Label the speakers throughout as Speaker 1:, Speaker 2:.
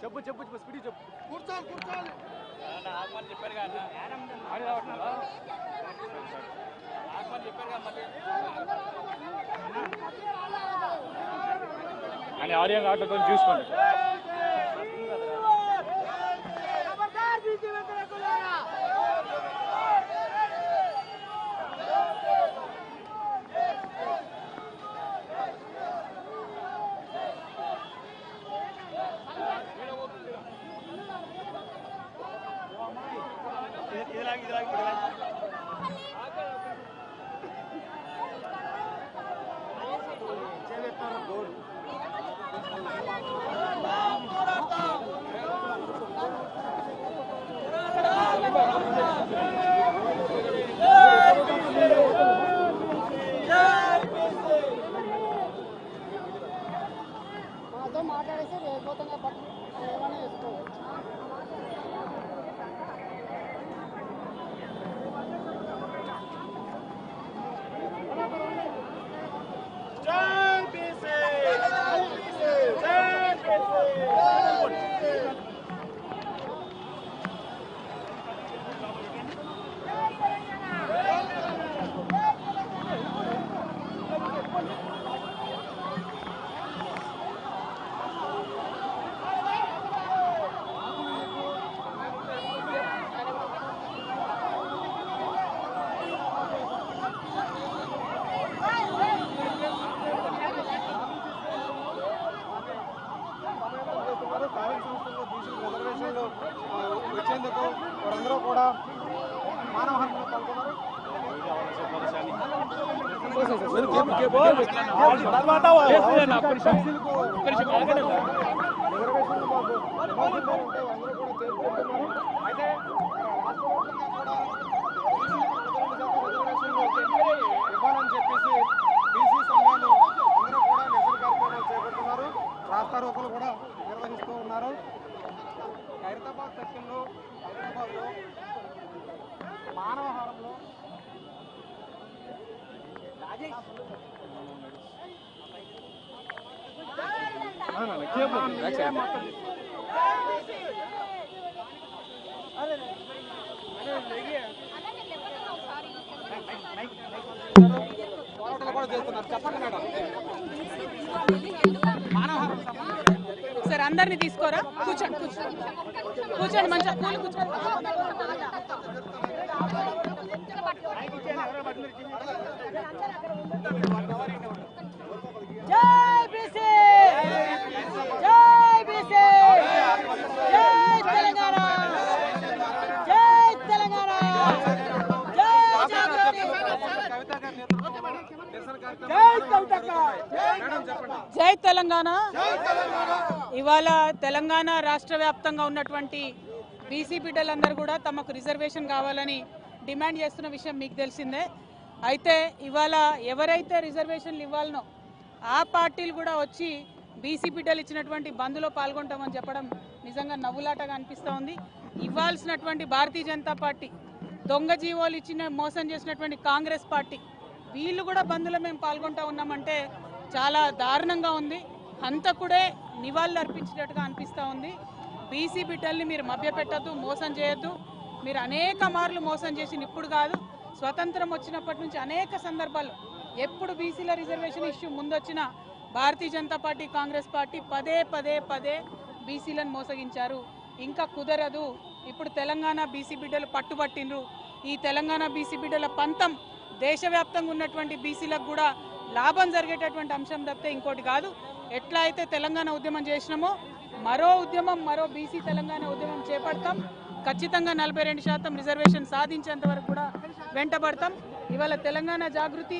Speaker 1: చెప్పు చెప్పు స్పీడ్ చెప్పు. కూర్చోాలి కూర్చోాలి చెప్పారు అని ఆడియో ఆటోతో చూసుకోండి.
Speaker 2: మాట్లాడేసి వెళ్ళిపోతానే పట్టు ఏమైనా వేసుకోవచ్చు. వచ్చేందుకు వారందరూ కూడా మానవ హక్కులు పాల్గొన్నారు. అయితే ఇవ్వాలని చెప్పేసి బీసీ సంఘాలు అందరూ కూడా నిరసన కార్యక్రమాలు చేపడుతున్నారు. రాస్తా రోకోలు కూడా నిర్వహిస్తూ ఉన్నారు. ఖైరతాబాద్ సెక్షన్లో హైదరాబాద్లో మానవహారంలో పోరాటాలు కూడా చేస్తున్నారు. చెప్పండి మేడం. మానవహారం
Speaker 3: సార్ అందరినీ తీసుకోరా, కూర్చోండి కూర్చోండి కూర్చోండి మంచిగా కూలి కూర్చోండి. జై బీసీ, జై బీసీ, జై తెలంగాణ, జై తెలంగాణ, జై తెలంగాణ. ఇవాళ తెలంగాణ రాష్ట్ర వ్యాప్తంగా ఉన్నటువంటి బీసీ బిడ్డలందరూ కూడా తమకు రిజర్వేషన్ కావాలని డిమాండ్ చేస్తున్న విషయం మీకు తెలిసిందే. అయితే ఇవాళ ఎవరైతే రిజర్వేషన్లు ఇవ్వాలనో ఆ పార్టీలు కూడా వచ్చి బీసీ బిడ్డలు ఇచ్చినటువంటి బంద్లో పాల్గొంటామని చెప్పడం నిజంగా నవ్వులాటగా అనిపిస్తూ ఉంది. ఇవ్వాల్సినటువంటి భారతీయ జనతా పార్టీ, దొంగ జీవోలు ఇచ్చిన మోసం చేసినటువంటి కాంగ్రెస్ పార్టీ, వీళ్ళు కూడా బంద్లో మేము పాల్గొంటూ ఉన్నామంటే చాలా దారుణంగా ఉంది. హంతకుడే నివాళులు అర్పించినట్టుగా అనిపిస్తూ ఉంది. బీసీ బిడ్డల్ని మీరు మభ్యపెట్టద్దు, మోసం చేయొద్దు. మీరు అనేక మార్లు మోసం చేసి ఇప్పుడు కాదు స్వతంత్రం వచ్చినప్పటి నుంచి అనేక సందర్భాల్లో ఎప్పుడు బీసీల reservation issue ముందొచ్చినా Bharatiya Janata party Congress party పదే పదే పదే బీసీలను మోసగించారు. ఇంకా కుదరదు, ఇప్పుడు తెలంగాణ బీసీ బిడ్డలు పట్టుబట్టిండ్రు. ఈ తెలంగాణ బీసీ బిడ్డల పంతం దేశవ్యాప్తంగా ఉన్నటువంటి బీసీలకు కూడా లాభం జరిగేటటువంటి అంశం తప్పితే ఇంకోటి కాదు. ఎట్లా అయితే తెలంగాణ ఉద్యమం చేసినామో మరో బీసీ తెలంగాణ ఉద్యమం చేపడతాం. ఖచ్చితంగా 42% రిజర్వేషన్ సాధించేంత వరకు కూడా వెంటబడతాం. ఇవాళ తెలంగాణ జాగృతి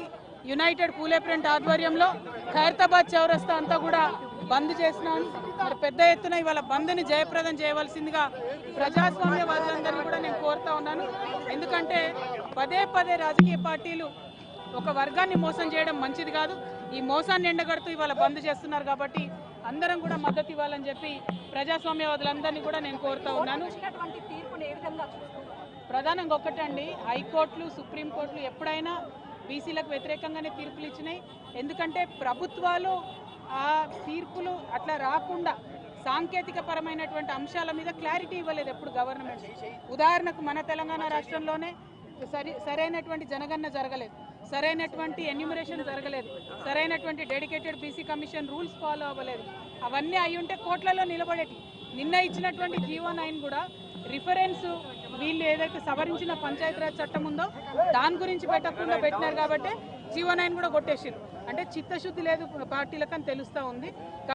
Speaker 3: యునైటెడ్ పూలే ఫ్రంట్ ఆధ్వర్యంలో ఖైరతాబాద్ చౌరస్తా అంతా కూడా బంద్ చేసినాం. మరి పెద్ద ఎత్తున ఇవాళ బంద్ని జయప్రదం చేయవలసిందిగా ప్రజాస్వామ్యవాదులందరినీ కూడా నేను కోరుతా ఉన్నాను. ఎందుకంటే పదే పదే రాజకీయ పార్టీలు ఒక వర్గాన్ని మోసం చేయడం మంచిది కాదు. ఈ మోసాన్ని ఎండగడుతూ ఇవాళ బంద్ చేస్తున్నారు కాబట్టి అందరం కూడా మద్దతు ఇవ్వాలని చెప్పి ప్రజాస్వామ్యవాదులందరినీ కూడా నేను కోరుతా ఉన్నాను. ప్రధానంగా ఒక్కటండి, హైకోర్టులు సుప్రీంకోర్టులు ఎప్పుడైనా బీసీలకు వ్యతిరేకంగానే తీర్పులు ఇచ్చినాయి. ఎందుకంటే ప్రభుత్వాలు ఆ తీర్పులు అట్లా రాకుండా సాంకేతిక పరమైనటువంటి అంశాల మీద క్లారిటీ ఇవ్వలేదు ఎప్పుడు గవర్నమెంట్. ఉదాహరణకు మన తెలంగాణ రాష్ట్రంలోనే సరైనటువంటి జనగణన జరగలేదు, సరైనటువంటి ఎన్యూమరేషన్ జరగలేదు, సరైనటువంటి dedicated BC commission rules follow అవ్వలేదు. అవన్నీ అయి ఉంటే కోర్టులలో నిలబడేటి. నిన్న ఇచ్చినటువంటి జీవో 9 కూడా రిఫరెన్స్ వీళ్ళు ఏదైతే సవరించిన పంచాయతీరాజ్ చట్టం ఉందో దాని గురించి పెట్టకుండా పెట్టినారు కాబట్టి జీవో 9 కూడా కొట్టేసారు. అంటే చిత్తశుద్ధి లేదు పార్టీలకు అని తెలుస్తూ ఉంది.